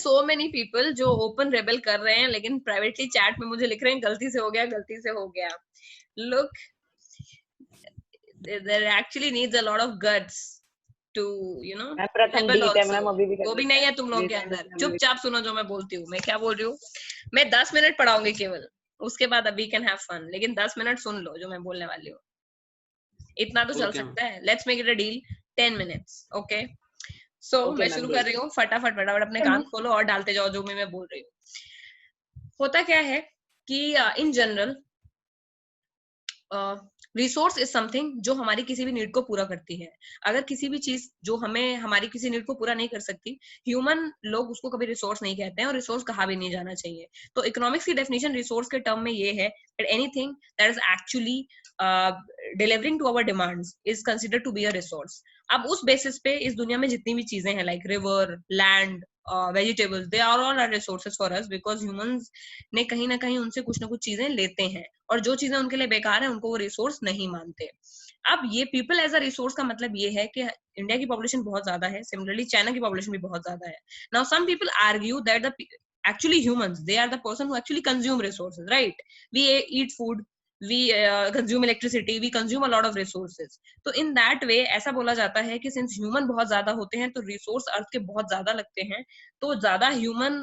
so many people जो open rebel कर रहे हैं, लेकिन privately chat में मुझे लिख रहे हैं गलती से हो गया. Look, there actually needs a lot of guts to, you know, प्रथम rebel गीत है also. मैम, अभी भी वो भी नहीं है तुम लोग के अंदर. चुपचाप सुनो जो मैं बोलती हूँ. मैं क्या बोल रही हूँ? मैं 10 मिनट पढ़ाऊंगी केवल, उसके बाद अभी कैन हैव फन, लेकिन 10 मिनट सुन लो जो मैं बोलने वाली हूँ. इतना तो चल सकता है. Let's make it a deal. 10 minutes. Okay, so मैं शुरू कर रही हूँ. फटाफट अपने कान खोलो और डालते जाओ जो मैं बोल रही हूँ. होता क्या है कि in general resource is something जो हमारी किसी भी नीड को पूरा करती है. अगर किसी भी चीज जो हमें हमारी किसी नीड को पूरा नहीं कर सकती, ह्यूमन लोग उसको कभी रिसोर्स नहीं कहते हैं, और रिसोर्स कहा भी नहीं जाना चाहिए. तो इकोनॉमिक्स की डेफिनेशन रिसोर्स के टर्म में ये है that anything that is actually delivering to our demands is considered to be a resource. अब उस बेसिस पे इस दुनिया में जितनी भी चीजें हैं, like river, land, vegetables, they are all are resources for us, because humans ने कहीं ना कहीं उनसे कुछ ना कुछ चीजें लेते हैं, और जो चीजें उनके लिए बेकार है उनको वो रिसोर्स नहीं मानते. अब ये पीपल एज अ रिसोर्स का मतलब ये है कि इंडिया की पॉपुलेशन बहुत ज्यादा है, सिमिलरली चाइना की पॉपुलेशन भी बहुत ज्यादा है. Now some people argue that the actually humans, they are the person who actually consume resources, right? We eat food, we consume electricity, we consume a lot of resources. तो in that way ऐसा बोला जाता है कि since human बहुत ज्यादा होते हैं तो resource अर्थ के बहुत ज्यादा लगते हैं, तो ज्यादा ह्यूमन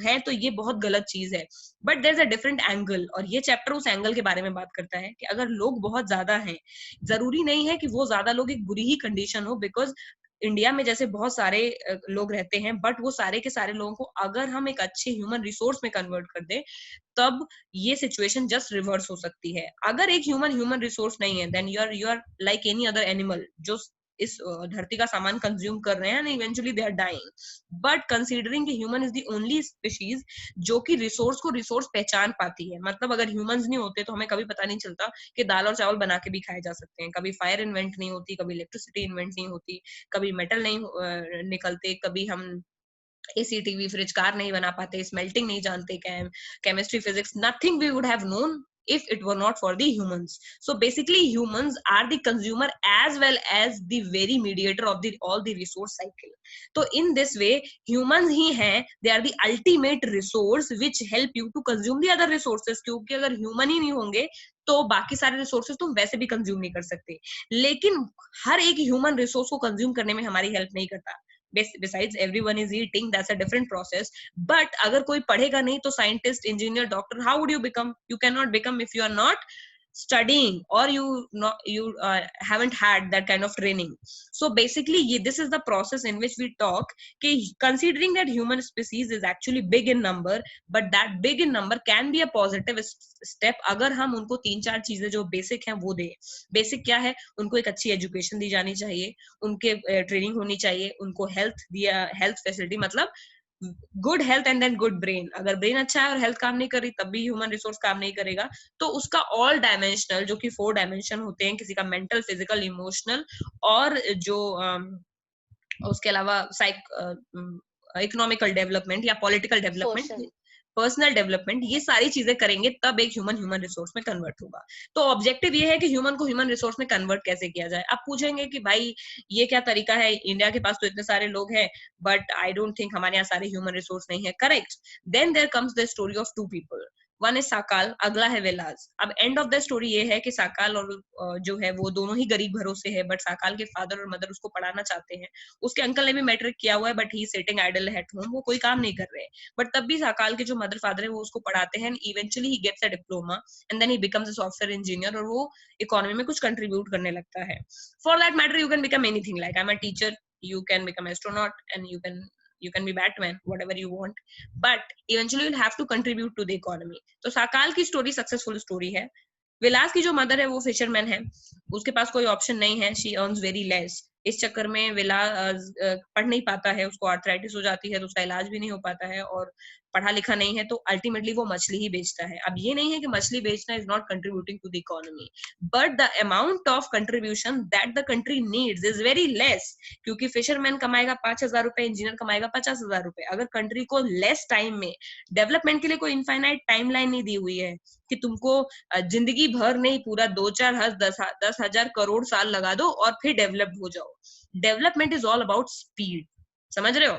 है तो ये बहुत गलत चीज है. But there is a different angle, और ये चैप्टर उस एंगल के बारे में बात करता है कि अगर लोग बहुत ज्यादा हैं, जरूरी नहीं है कि वो ज्यादा लोग एक बुरी ही कंडीशन हो, बिकॉज इंडिया में जैसे बहुत सारे लोग रहते हैं, बट वो सारे के सारे लोगों को अगर हम एक अच्छे ह्यूमन रिसोर्स में कन्वर्ट कर दे, तब ये सिचुएशन जस्ट रिवर्स हो सकती है. अगर एक ह्यूमन रिसोर्स नहीं है, then you are like any other animal जो इस धरती का सामान कंज्यूम कर रहे हैं, and eventually they are dying. But considering कि human is the only species जो कि रिसोर्स को रिसोर्स पहचान पाती है, मतलब अगर ह्यूमंस नहीं होते तो हमें कभी पता नहीं चलता कि दाल और चावल बना के भी खाए जा सकते हैं, कभी फायर इन्वेंट नहीं होती, कभी इलेक्ट्रिसिटी इन्वेंट नहीं होती, कभी मेटल नहीं निकलते, कभी हम एसी, टीवी, फ्रिज, कार नहीं बना पाते, स्मेल्टिंग नहीं जानते, chemistry, physics, nothing we would have known if it were not for the humans. So basically humans are the consumer as well as the very mediator of the all the resource cycle. So in this way humans ही हैं, they are the ultimate resource which help you to consume the other resources. क्योंकि अगर human ही नहीं होंगे तो बाकी सारे resources तुम वैसे भी कंज्यूम नहीं कर सकते. लेकिन हर एक ह्यूमन रिसोर्स को कंज्यूम करने में हमारी हेल्प नहीं करता. Besides everyone is eating, that's a different process. But अगर कोई पढ़ेगा नहीं तो scientist, engineer, doctor, how would you become? You cannot become if you are not studying, or you haven't had that kind of training. So basically this is the process in which we talk कि considering that human species is actually big in number, but that big in number can be a positive step अगर हम उनको 3-4 चीजें जो basic हैं वो दें. Basic क्या है? उनको एक अच्छी एजुकेशन दी जानी चाहिए, उनके ट्रेनिंग होनी चाहिए, उनको हेल्थ फैसिलिटी, मतलब good health and then good brain. अगर ब्रेन अच्छा है और हेल्थ काम नहीं कर रही, तब भी ह्यूमन रिसोर्स काम नहीं करेगा. तो उसका ऑल डायमेंशनल, जो कि 4 डायमेंशन होते हैं, किसी का मेंटल, फिजिकल, इमोशनल, और जो उसके अलावा इकोनॉमिकल डेवलपमेंट या पॉलिटिकल डेवलपमेंट, पर्सनल डेवलपमेंट, ये सारी चीजें करेंगे तब एक ह्यूमन रिसोर्स में कन्वर्ट होगा. तो ऑब्जेक्टिव ये है कि ह्यूमन को ह्यूमन रिसोर्स में कन्वर्ट कैसे किया जाए. आप पूछेंगे कि भाई ये क्या तरीका है, इंडिया के पास तो इतने सारे लोग हैं, बट आई डोंट थिंक हमारे यहाँ सारे ह्यूमन रिसोर्स नहीं है. Correct. Then there comes the story of 2 people. One is Sakal, अगला है विलास. अब एंड ऑफ द स्टोरी ये है कि साकाल और जो है वो दोनों ही गरीब घरों से है, बट साकाल के फादर और मदर उसको पढ़ाना चाहते हैं. उसके अंकल ने भी मैट्रिक किया हुआ है, but he sitting idle at home, वो कोई काम नहीं कर रहे. बट तब भी साकाल के जो मदर फादर है वो उसको पढ़ाते हैं, eventually he gets a diploma and then he becomes a software engineer, और वो इकोनॉमी में कुछ कंट्रीब्यूट करने लगता है. For that matter you can become anything, like I am a teacher, you can become astronaut, and you can be Batman, whatever you want, but eventually you'll have to contribute to the economy. तो साकाल की story successful story है. विलास की जो mother है वो fisherman है, उसके पास कोई ऑप्शन नहीं है, शी अर्न्स वेरी लेस. इस चक्कर में विलास पढ़ नहीं पाता है, उसको आर्थराइटिस हो जाती है तो उसका इलाज भी नहीं हो पाता है, और पढ़ा लिखा नहीं है, तो अल्टीमेटली वो मछली ही बेचता है. अब ये नहीं है कि मछली बेचना is not contributing to the economy, but the amount of contribution that the country needs is very less. क्योंकि फिशरमैन कमाएगा 5,000 रुपए, इंजीनियर कमाएगा 50,000 रुपए. अगर कंट्री को लेस टाइम में डेवलपमेंट के लिए कोई इनफाइनाइट टाइमलाइन नहीं दी हुई है कि तुमको जिंदगी भर नहीं, पूरा 2-4-10 करोड़ साल लगा दो और फिर डेवलप हो जाओ. Development is all about speed. समझ रहे हो?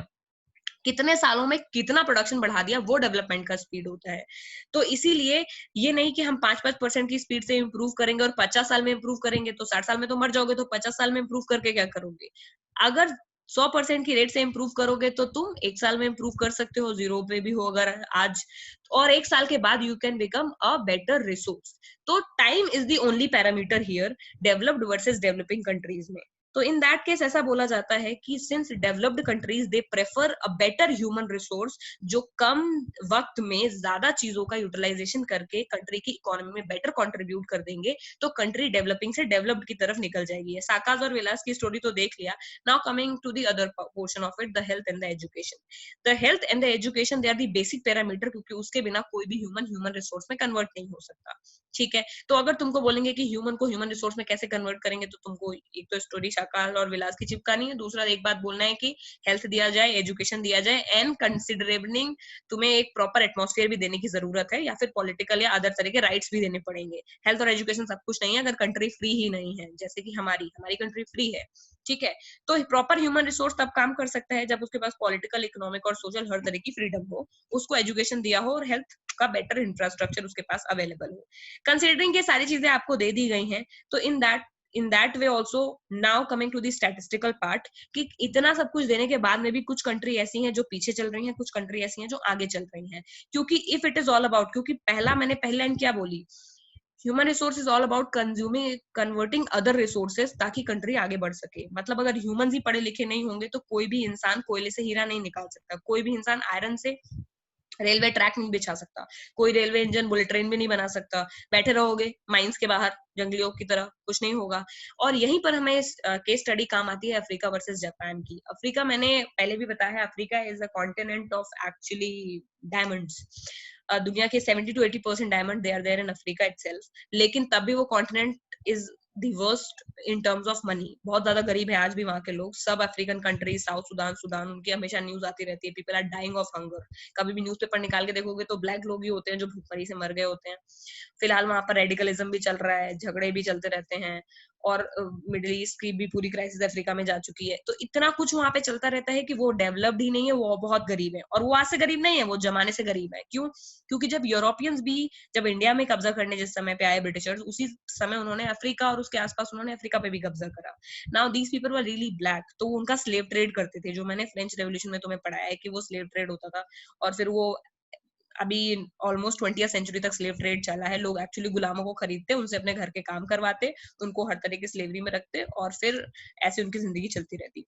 कितने सालों में कितना प्रोडक्शन बढ़ा दिया, वो डेवलपमेंट का स्पीड होता है। तो इसीलिए ये नहीं कि हम 5-5% की स्पीड से इंप्रूव करेंगे और 50 साल में इंप्रूव करेंगे, तो 60 साल में तो मर जाओगे, तो 50 साल में इंप्रूव करके क्या करोगे? अगर 100% की रेट से इंप्रूव करोगे तो तुम 1 साल में इंप्रूव कर सकते हो, 0 पे भी हो अगर आज, और 1 साल के बाद you can become a better resource. तो time is the only parameter here, developed versus developing countries में। तो इन दैट केस ऐसा बोला जाता है कि since developed countries they prefer a better human resource, जो कम वक्त में ज्यादा चीजों का यूटिलाइजेशन करके कंट्री की इकोनॉमी में बेटर कंट्रीब्यूट कर देंगे, तो कंट्री डेवलपिंग से डेवलप्ड की तरफ निकल जाएगी। साकाज और विलास की स्टोरी तो देख लिया। Now coming to the other portion of it, the health and the education. The health and the education they are the basic parameter, क्योंकि उसके बिना कोई भी ह्यूमन रिसोर्स में कन्वर्ट नहीं हो सकता। ठीक है, तो अगर तुमको बोलेंगे कि ह्यूमन को ह्यूमन रिसोर्स में कैसे कन्वर्ट करेंगे, तो तुमको एक तो स्टोरी शाकाल और विलास की चिपकानी है, दूसरा एक बात बोलना है कि हेल्थ दिया जाए, एजुकेशन दिया जाए, एंड कंसिडरेबलिंग तुम्हें एक प्रॉपर एटमॉस्फेयर भी देने की जरूरत है, या फिर पॉलिटिकल या अदर तरह के राइट्स भी देने पड़ेंगे। हेल्थ और एजुकेशन सब कुछ नहीं है अगर कंट्री फ्री ही नहीं है, जैसे कि हमारी हमारी कंट्री फ्री है। ठीक है, तो प्रॉपर ह्यूमन रिसोर्स तब काम कर सकता है जब उसके पास पॉलिटिकल, इकोनॉमिक और सोशल हर तरह की फ्रीडम हो, उसको एजुकेशन दिया हो और हेल्थ का बेटर इंफ्रास्ट्रक्चर उसके पास अवेलेबल हो। कंसिडरिंग ये सारी चीजें आपको दे दी गई हैं, तो in that way also, now coming to the statistical part, कि इतना सब कुछ देने के बाद में भी कुछ कंट्री ऐसी हैं जो पीछे चल रही हैं, कुछ कंट्री ऐसी हैं जो आगे चल रही हैं। क्योंकि if it is all about, क्योंकि मैंने पहले लाइन क्या बोली, human resource is all about consuming, converting other resources, ताकि कंट्री आगे बढ़ सके। मतलब अगर ह्यूमन ही पढ़े लिखे नहीं होंगे तो कोई भी इंसान कोयले से हीरा नहीं निकाल सकता, कोई भी इंसान आयरन से रेलवे ट्रैक नहीं बिछा सकता, कोई रेलवे इंजन बुलेट ट्रेन भी नहीं बना सकता। बैठे रहोगे माइंस के बाहर जंगलियों की तरह, कुछ नहीं होगा। और यहीं पर हमें केस स्टडी काम आती है अफ्रीका वर्सेस जापान की। अफ्रीका, मैंने पहले भी बताया है, Africa is a continent of actually diamonds. दुनिया के 70 to 80% diamond they are there in Africa itself, लेकिन तब भी वो continent is the worst in terms of money. बहुत ज्यादा गरीब है आज भी वहां के लोग, सब अफ्रीकन कंट्रीज, साउथ सुदान, उनकी हमेशा न्यूज आती रहती है, people are dying of hunger. कभी भी न्यूज़पेपर निकाल के देखोगे तो ब्लैक लोग ही होते हैं जो भूखमरी से मर गए होते हैं। फिलहाल वहां पर रेडिकलिज्म भी चल रहा है, झगड़े भी चलते रहते हैं, और मिडिल ईस्ट की भी पूरी क्राइसिस अफ्रीका में जा चुकी है। तो इतना कुछ वहां पे चलता रहता है कि वो डेवलप्ड ही नहीं है, वो बहुत गरीब है। और वो आज से गरीब नहीं है, वो जमाने से गरीब है। क्यों? क्योंकि जब यूरोपियंस भी, जब इंडिया में कब्जा करने जिस समय पे आए ब्रिटिशर्स, उसी समय उन्होंने अफ्रीका और उसके आसपास उन्होंने अफ्रीका पे भी कब्जा करा। Now these people were really black, तो उनका स्लेव ट्रेड करते थे, जो मैंने फ्रेंच रेवोल्यूशन में तुम्हें पढ़ाया है कि वो स्लेव ट्रेड होता था। और फिर वो अभी ऑलमोस्ट 20वीं सेंचुरी तक स्लेव ट्रेड चला है। लोग एक्चुअली गुलामों को खरीदते, उनसे अपने घर के काम करवाते, उनको हर तरह की स्लेवरी में रखते, और फिर ऐसे उनकी जिंदगी चलती रहती।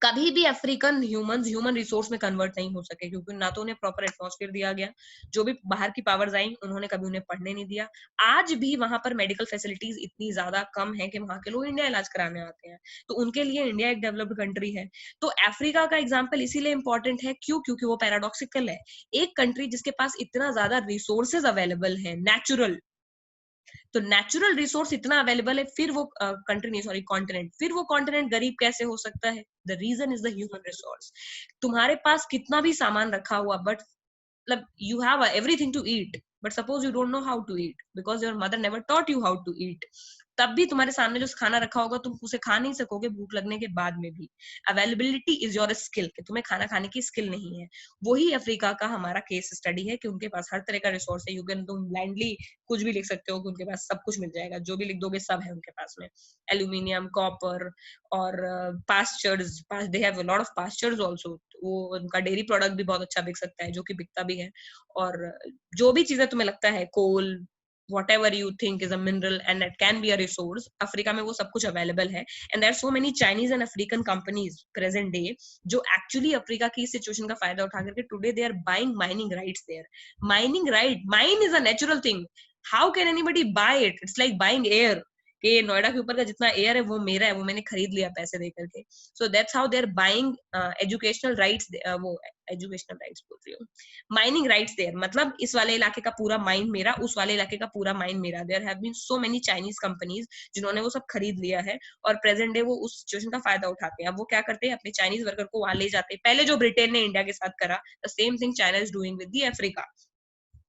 कभी भी अफ्रीकन ह्यूमन रिसोर्स में कन्वर्ट नहीं हो सके, क्योंकि ना तो उन्हें प्रॉपर एटमॉस्फेयर दिया गया, जो भी बाहर की पावर्स आई उन्होंने कभी उन्हें पढ़ने नहीं दिया। आज भी वहां पर मेडिकल फैसिलिटीज इतनी ज्यादा कम है कि वहां के लोग इंडिया इलाज कराने आते हैं, तो उनके लिए इंडिया एक डेवलप्ड कंट्री है। तो अफ्रीका का एग्जाम्पल इसीलिए इंपॉर्टेंट है, क्यों? क्योंकि वो पैराडॉक्सिकल है। एक कंट्री जिसके पास इतना ज्यादा रिसोर्सेज अवेलेबल है, नेचुरल, तो नेचुरल रिसोर्स इतना अवेलेबल है, फिर वो कंट्री नहीं, सॉरी, कॉन्टिनेंट, फिर वो कॉन्टिनेंट गरीब कैसे हो सकता है? The reason is the human resource. तुम्हारे पास कितना भी सामान रखा हुआ, बट मतलब you have everything to eat, but suppose you don't know how to eat because your mother never taught you how to eat, तब भी तुम्हारे सामने जो खाना रखा होगा तुम उसे खा नहीं सकोगे भूख लगने के बाद में भी। अवेलेबिलिटी इज योर स्किल, कि तुम्हें खाना खाने की स्किल नहीं है। वही अफ्रीका का हमारा केस स्टडी है कि उनके पास हर तरह का रिसोर्स है। यू कैन, तुम ब्लाइंडली कुछ भी लिख सकते हो कि उनके पास सब कुछ मिल जाएगा, जो भी लिख दोगे सब है उनके पास में। एल्यूमिनियम, कॉपर, और pastures, they have a lot of pastures also. वो उनका डेयरी प्रोडक्ट भी बहुत अच्छा बिक सकता है, जो कि बिकता भी है। और जो भी चीजें तुम्हें लगता है, कोल, whatever you think is a mineral and it can be a resource, Africa में वो सब कुछ अवेलेबल है। and there are so many Chinese and African companies present day जो actually अफ्रीका की सिचुएशन का फायदा उठा करके today they are buying mining rights there. Mining right, mine is a natural thing. How can anybody buy it? It's like buying air, कि नोएडा के ऊपर का जितना एयर है वो मेरा है, वो मैंने खरीद लिया पैसे दे करके। So that's how they are buying educational rights, वो एजुकेशनल राइट्स बोल रही हूँ, माइनिंग राइट्स देयर, मतलब इस वाले इलाके का पूरा माइन मेरा, उस वाले इलाके का पूरा माइन मेरा। There have been so many Chinese companies जिन्होंने वो सब खरीद लिया है, और प्रेजेंट डे वो उस सिचुएशन का फायदा उठाते हैं। अब वो क्या करते हैं, अपने चाइनीज वर्कर को वहां ले जाते हैं, पहले जो ब्रिटेन ने इंडिया के साथ करा, the same thing China is doing with the Africa.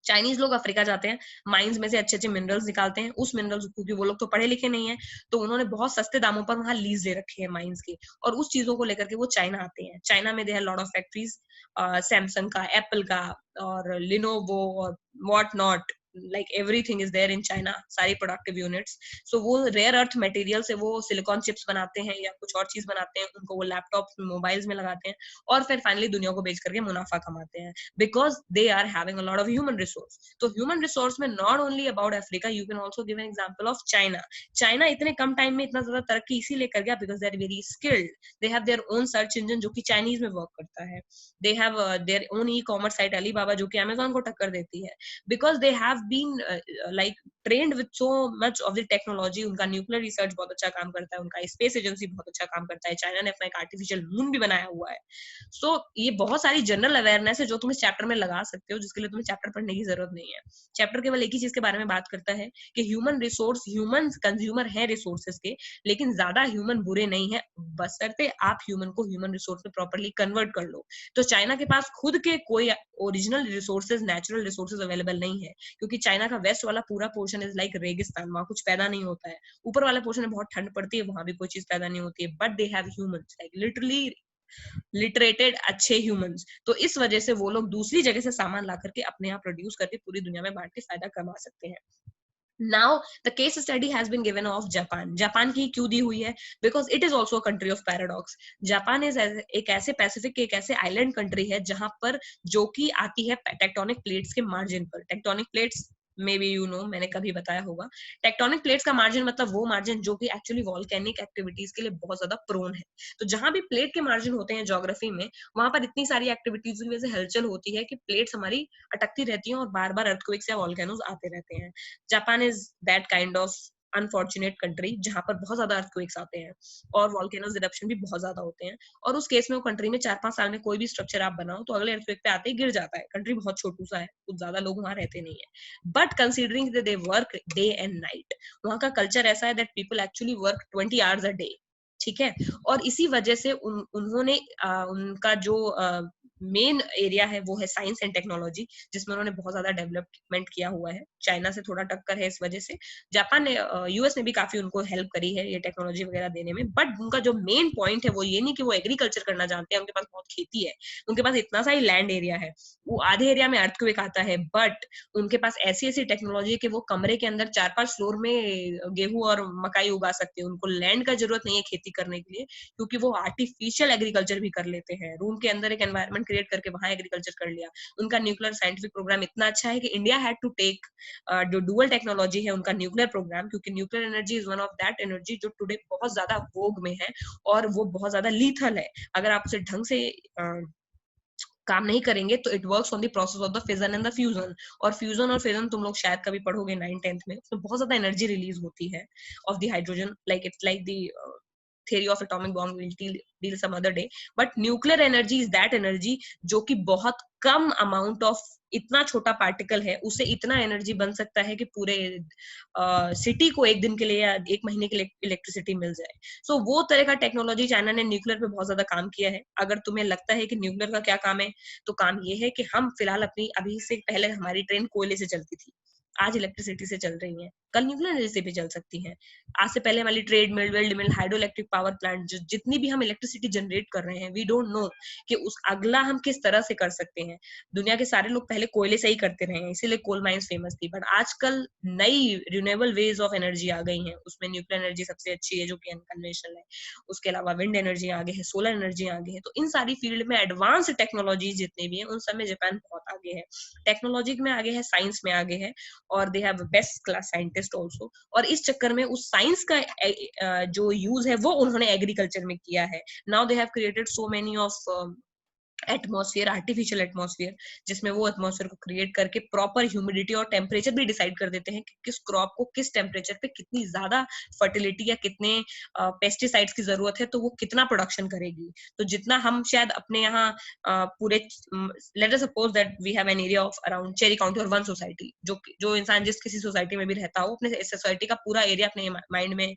Chinese लोग अफ्रीका जाते हैं, माइंस में से अच्छे अच्छे मिनरल्स निकालते हैं, उस मिनरल्स, क्योंकि वो लोग तो पढ़े लिखे नहीं है, तो उन्होंने बहुत सस्ते दामों पर वहां लीज ले रखे हैं माइंस की, और उस चीजों को लेकर के वो चाइना आते हैं। चाइना में they have lot of factories, Samsung का, एप्पल का, और लिनोवो और what not, like everything is there in China, सारी प्रोडक्टिव यूनिट्स। सो वो रेयर अर्थ मटेरियल से वो सिलिकॉन चिप्स बनाते हैं या कुछ और चीज बनाते हैं, उनको वो लैपटॉप मोबाइल्स में लगाते हैं, और फिर फाइनली दुनिया को बेच करके मुनाफा कमाते हैं, because they are having a lot of human resource. तो ह्यूमन रिसोर्स में not only about Africa, you can also give an example of China. China इतने कम टाइम में इतना ज्यादा तरक्की इसीलिए कर गया because they are very skilled, they have their own search engine जो कि चाइनीज में वर्क करता है, they have their own e commerce site Alibaba जो कि अमेजोन को टक्कर देती है, because they have been like trained with so much of the technology. उनका न्यूक्लियर रिसर्च बहुत अच्छा काम करता है, उनका स्पेस एजेंसी बहुत अच्छा काम करता है, चाइना ने अपना एक आर्टिफिशियल मून भी बनाया हुआ है। सो ये बहुत सारी जनरल अवेयरनेस है जो तुम इस चैप्टर में लगा सकते हो, जिसके लिए तुम्हें चैप्टर पढ़ने की जरूरत नहीं है। चैप्टर केवल एक ही चीज के बारे में बात करता है कि ह्यूमन रिसोर्स, ह्यूमन कंज्यूमर है रिसोर्सेज के, लेकिन ज्यादा ह्यूमन बुरे नहीं है, बशर्ते आप ह्यूमन को ह्यूमन रिसोर्स में प्रॉपर्ली कन्वर्ट कर लो। तो चाइना के पास खुद के कोई original resources, natural resources available नहीं है, क्योंकि चाइना का वेस्ट वाला पूरा पोर्शन इज लाइक रेगिस्तान, वहां कुछ पैदा नहीं होता है। ऊपर वाला पोर्शन में बहुत ठंड पड़ती है, वहां भी कोई चीज पैदा नहीं होती है, but they have humans, like literally literated अच्छे ह्यूमंस। तो इस वजह से वो लोग दूसरी जगह से सामान ला करके अपने यहाँ प्रोड्यूस करके पूरी दुनिया में बांट के फायदा कमा सकते हैं। Now the case study has been given of Japan. Japan की क्यों दी हुई है? Because it is also a country of paradox. Japan is एक ऐसे पैसिफिक के एक ऐसे आइलैंड कंट्री है जहां पर जो कि आती है टेक्टोनिक प्लेट्स के मार्जिन पर। Tectonic plates may be you know, मैंने कभी बताया होगा। टेक्टोनिक प्लेट्स का मार्जिन मतलब वो मार्जिन जो कि एक्चुअली वॉल्केनिक एक्टिविटीज के लिए बहुत ज्यादा प्रोन है। तो जहां भी प्लेट के मार्जिन होते हैं ज्योग्राफी में, वहां पर इतनी सारी एक्टिविटीज की वजह से हलचल होती है कि प्लेट्स हमारी अटकती रहती हैं और बार बार अर्थक्वेक्स या वॉल्केनोज आते रहते हैं। Japan is that kind of unfortunate country जहां पर बहुत ज्यादा अर्थक्वेक्स आते हैं और वॉल्केनोज इरप्शन भी बहुत ज्यादा होते हैं, और उस केस में वो कंट्री में 4-5 साल में कोई भी स्ट्रक्चर आप बनाओ तो अगले अर्थक्वेक पे आते ही गिर जाता है। कंट्री बहुत छोटू सा है, कुछ ज्यादा लोग वहां रहते नहीं है, but considering they work day and night, वहां का कल्चर ऐसा है that people actually work 20 hours a day. ठीक है, और इसी वजह से उन्होंने उनका जो मेन एरिया है वो है साइंस एंड टेक्नोलॉजी, जिसमें उन्होंने बहुत ज्यादा डेवलपमेंट किया हुआ है। चाइना से थोड़ा टक्कर है इस वजह से। जापान ने, यूएस ने भी काफी उनको हेल्प करी है ये टेक्नोलॉजी वगैरह देने में, बट उनका जो मेन पॉइंट है वो ये नहीं कि वो एग्रीकल्चर करना जानते हैं, उनके पास बहुत खेती है, उनके पास इतना सा ही लैंड एरिया है, वो आधे एरिया में अर्थक्वेक आता है, बट उनके पास ऐसी ऐसी टेक्नोलॉजी है कि वो कमरे के अंदर 4-5 फ्लोर में गेहूं और मकाई उगा सकते हैं। उनको लैंड का जरूरत नहीं है खेती करने के लिए, क्योंकि वो आर्टिफिशियल एग्रीकल्चर भी कर लेते हैं। रूम के अंदर एक एनवायरनमेंट क्रिएट करके वहां एग्रीकल्चर कर लिया। उनका न्यूक्लियर साइंटिफिक प्रोग्राम इतना अच्छा है कि इंडिया हैड टू टेक जो डुअल टेक्नोलॉजी है उनका न्यूक्लियर प्रोग्राम, क्योंकि nuclear energy is one of that energy जो टुडे बहुत ज्यादा वोग में है, और वो बहुत ज्यादा लीथल है। अगर आप उसे ढंग से काम नहीं करेंगे तो it works on the process of the fission and the fusion. और फ्यूजन और फिजन तुम लोग शायद कभी पढ़ोगे 9th-10th में, उसमें बहुत ज्यादा एनर्जी रिलीज होती है of the hydrogen, like it's like the theory of atomic bomb, will deal some other day, but nuclear energy is that energy जो कि बहुत कम अमाउंट ऑफ, इतना छोटा पार्टिकल है उसे इतना एनर्जी बन सकता है कि पूरे सिटी को एक दिन के लिए या एक महीने के लिए इलेक्ट्रिसिटी मिल जाए। सो वो तरह का टेक्नोलॉजी चाइना ने न्यूक्लियर पे बहुत ज्यादा काम किया है। अगर तुम्हें लगता है कि न्यूक्लियर का क्या काम है, तो काम ये है कि हम फिलहाल अपनी, अभी से पहले हमारी ट्रेन कोयले से चलती थी, आज इलेक्ट्रिसिटी से चल रही है, कल न्यूक्लियर एनर्जी से भी चल सकती है। आज से पहले हमारी ट्रेड मिल, वेल्ड मिल, हाइड्रो इलेक्ट्रिक पावर प्लांट, जितनी भी हम इलेक्ट्रिसिटी जनरेट कर रहे हैं, वी डोंट नो कि उस अगला हम किस तरह से कर सकते हैं। दुनिया के सारे लोग पहले कोयले से ही करते रहे हैं, इसीलिए कोल माइंस फेमस थी, बट आजकल नई रिन्यूएबल वेज ऑफ एनर्जी आ गई हैं, उसमें न्यूक्लियर एनर्जी सबसे अच्छी है जो कि अनकन्वेंशनल है। उसके अलावा विंड एनर्जी आगे है, सोलर एनर्जी आगे है। तो इन सारी फील्ड में एडवांस टेक्नोलॉजी जितनी भी है उन सब में जापान बहुत आगे है। टेक्नोलॉजी में आगे है, साइंस में आगे है, और they have best class scientist also. और इस चक्कर में उस साइंस का जो यूज है वो उन्होंने एग्रीकल्चर में किया है। Now they have created so many of atmosphere, artificial atmosphere, जिसमें वो एटमॉस्फेयर को क्रिएट करके प्रॉपर ह्यूमिडिटी और टेम्परेचर भी डिसाइड कर देते हैं कि किस क्रॉप को किस टेम्परेचर पे कितनी ज्यादा फर्टिलिटी या कितने पेस्टिसाइड्स की जरूरत है, तो वो कितना प्रोडक्शन करेगी। तो जितना हम शायद अपने यहाँ पूरे, let us suppose that we have an area of around Cherry County और वन सोसाइटी, जो इंसान जिस किसी सोसाइटी में भी रहता हो अपने सोसाइटी का पूरा एरिया अपने माइंड में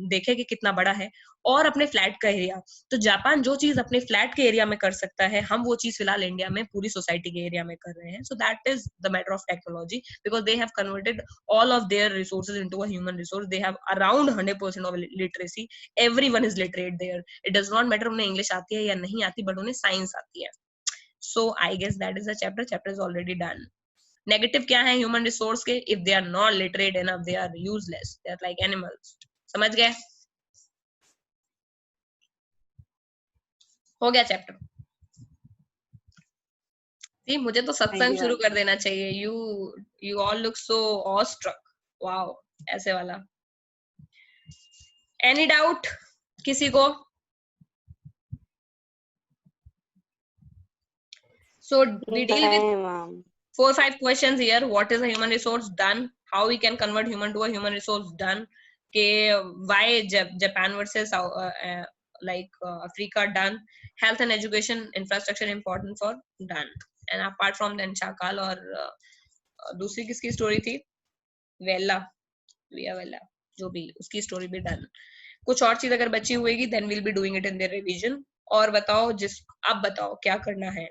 देखे कि कितना बड़ा है, और अपने फ्लैट का एरिया। तो जापान जो चीज अपने फ्लैट के एरिया में कर सकता है, हम वो चीज फिलहाल इंडिया में पूरी सोसाइटी के एरिया में कर रहे हैं. So that is the matter of technology, because they have converted all of their resources into a human resource. They have around 100% of literacy. Everyone is literate there. It does not matter उन्हें English आती है या नहीं आती, but उन्हें science आती है. So I guess that is the chapter. Chapter is already done. Negative क्या है human resource के? If they are not literate enough, they are useless. They are like animals. समझ गए? हो गया चैप्टर. जी मुझे तो सत्संग शुरू कर देना चाहिए. You all look so awestruck. Wow, ऐसे वाला. Any doubt किसी को? So we deal with 4-5 questions here. What is a human resource? Done. How we can convert human to a human resource? Done. Why Japan versus Africa? Done. Health and education infrastructure important for? Done. And apart from then Chakal और दूसरी किसकी story थी? वेला जो भी उसकी story भी done. कुछ और चीज अगर बची हुएगी then we'll be doing it in their revision. और बताओ अब बताओ क्या करना है.